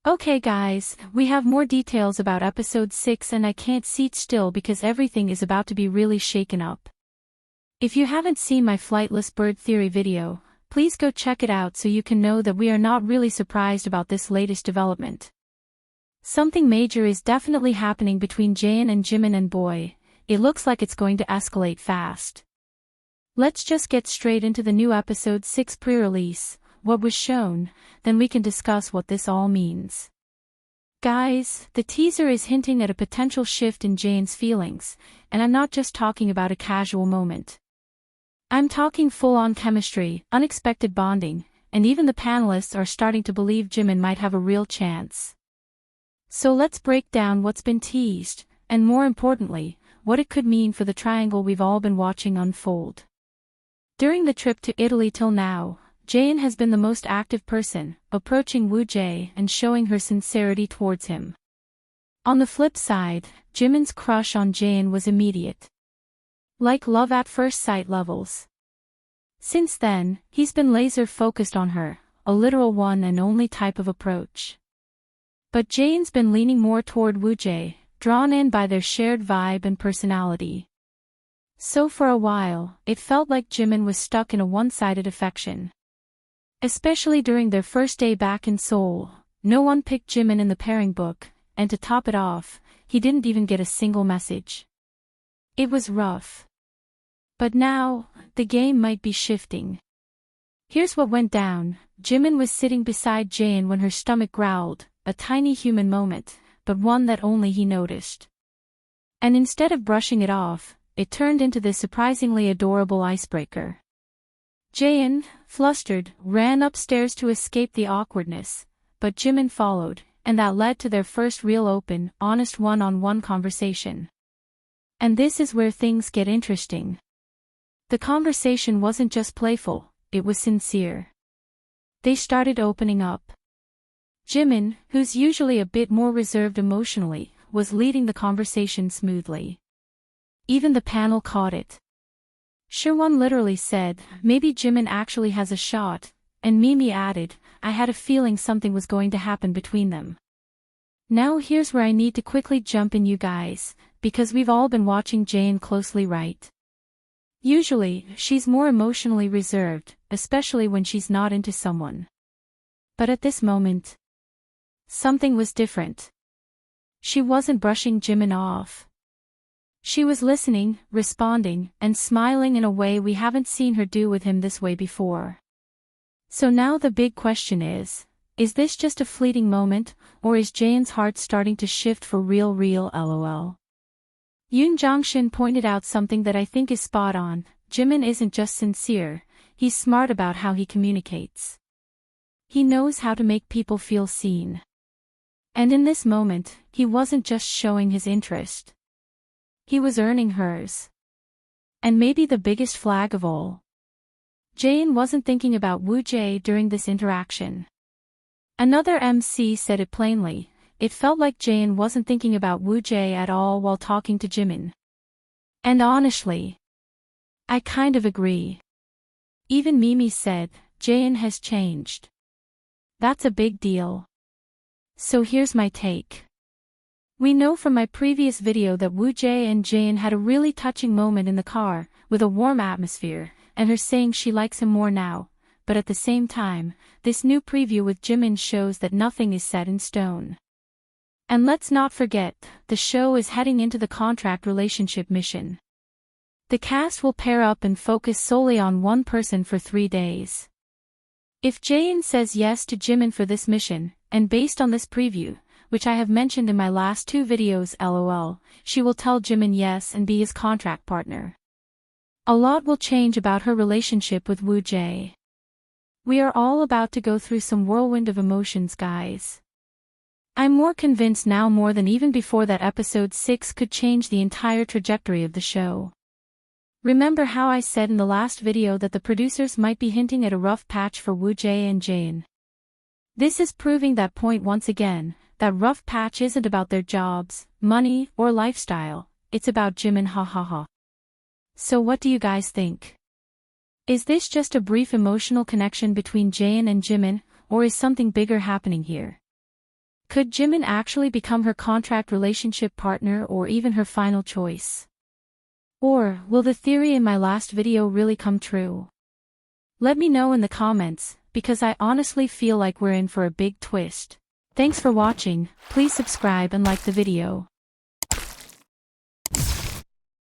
Okay guys, we have more details about episode 6 and I can't sit still because everything is about to be really shaken up. If you haven't seen my flightless bird theory video, please go check it out so you can know that we are not really surprised about this latest development. Something major is definitely happening between Jaeyeon and Jimin, and boy, it looks like it's going to escalate fast. Let's just get straight into the new episode 6 pre-release, what was shown, then we can discuss what this all means. Guys, the teaser is hinting at a potential shift in Jaeyeon's feelings, and I'm not just talking about a casual moment. I'm talking full-on chemistry, unexpected bonding, and even the panelists are starting to believe Jimin might have a real chance. So let's break down what's been teased, and more importantly, what it could mean for the triangle we've all been watching unfold. During the trip to Italy till now, Jaeyeon has been the most active person, approaching Woo Jae and showing her sincerity towards him. On the flip side, Jimin's crush on Jaeyeon was immediate. Like love at first sight levels. Since then, he's been laser-focused on her, a literal one and only type of approach. But Jaeyeon's been leaning more toward Woo Jae, drawn in by their shared vibe and personality. So for a while, it felt like Jimin was stuck in a one-sided affection. Especially during their first day back in Seoul, no one picked Jimin in the pairing book, and to top it off, he didn't even get a single message. It was rough. But now, the game might be shifting. Here's what went down. Jimin was sitting beside Jaeyeon when her stomach growled, a tiny human moment, but one that only he noticed. And instead of brushing it off, it turned into this surprisingly adorable icebreaker. Jaeyeon, flustered, ran upstairs to escape the awkwardness, but Jimin followed, and that led to their first real open, honest one-on-one conversation. And this is where things get interesting. The conversation wasn't just playful, it was sincere. They started opening up. Jimin, who's usually a bit more reserved emotionally, was leading the conversation smoothly. Even the panel caught it. Sherwon literally said, "Maybe Jimin actually has a shot," and Mimi added, "I had a feeling something was going to happen between them." Now here's where I need to quickly jump in, you guys, because we've all been watching Jaeyeon closely, right? Usually, she's more emotionally reserved, especially when she's not into someone. But at this moment, something was different. She wasn't brushing Jimin off. She was listening, responding, and smiling in a way we haven't seen her do with him this way before. So now the big question is this just a fleeting moment, or is Jaeyeon's heart starting to shift for real lol? Yoon Jong-shin pointed out something that I think is spot on. Jimin isn't just sincere, he's smart about how he communicates. He knows how to make people feel seen. And in this moment, he wasn't just showing his interest. He was earning hers. And maybe the biggest flag of all. Jaeyeon wasn't thinking about Woo Jae during this interaction. Another MC said it plainly, it felt like Jaeyeon wasn't thinking about Woo Jae at all while talking to Jimin. And honestly, I kind of agree. Even Mimi said, Jaeyeon has changed. That's a big deal. So here's my take. We know from my previous video that Woo Jae and Jaeyeon had a really touching moment in the car, with a warm atmosphere, and her saying she likes him more now, but at the same time, this new preview with Jimin shows that nothing is set in stone. And let's not forget, the show is heading into the contract relationship mission. The cast will pair up and focus solely on one person for 3 days. If Jaeyeon says yes to Jimin for this mission, and based on this preview, which I have mentioned in my last 2 videos lol, she will tell Jimin yes and be his contract partner. A lot will change about her relationship with Woo Jae. We are all about to go through some whirlwind of emotions, guys. I'm more convinced now more than even before that episode 6 could change the entire trajectory of the show. Remember how I said in the last video that the producers might be hinting at a rough patch for Woo Jae and Jaeyeon? This is proving that point once again. That rough patch isn't about their jobs, money, or lifestyle, it's about Jimin, ha. So what do you guys think? Is this just a brief emotional connection between Jaeyeon and Jimin, or is something bigger happening here? Could Jimin actually become her contract relationship partner or even her final choice? Or, will the theory in my last video really come true? Let me know in the comments, because I honestly feel like we're in for a big twist. Thanks for watching, please subscribe and like the video.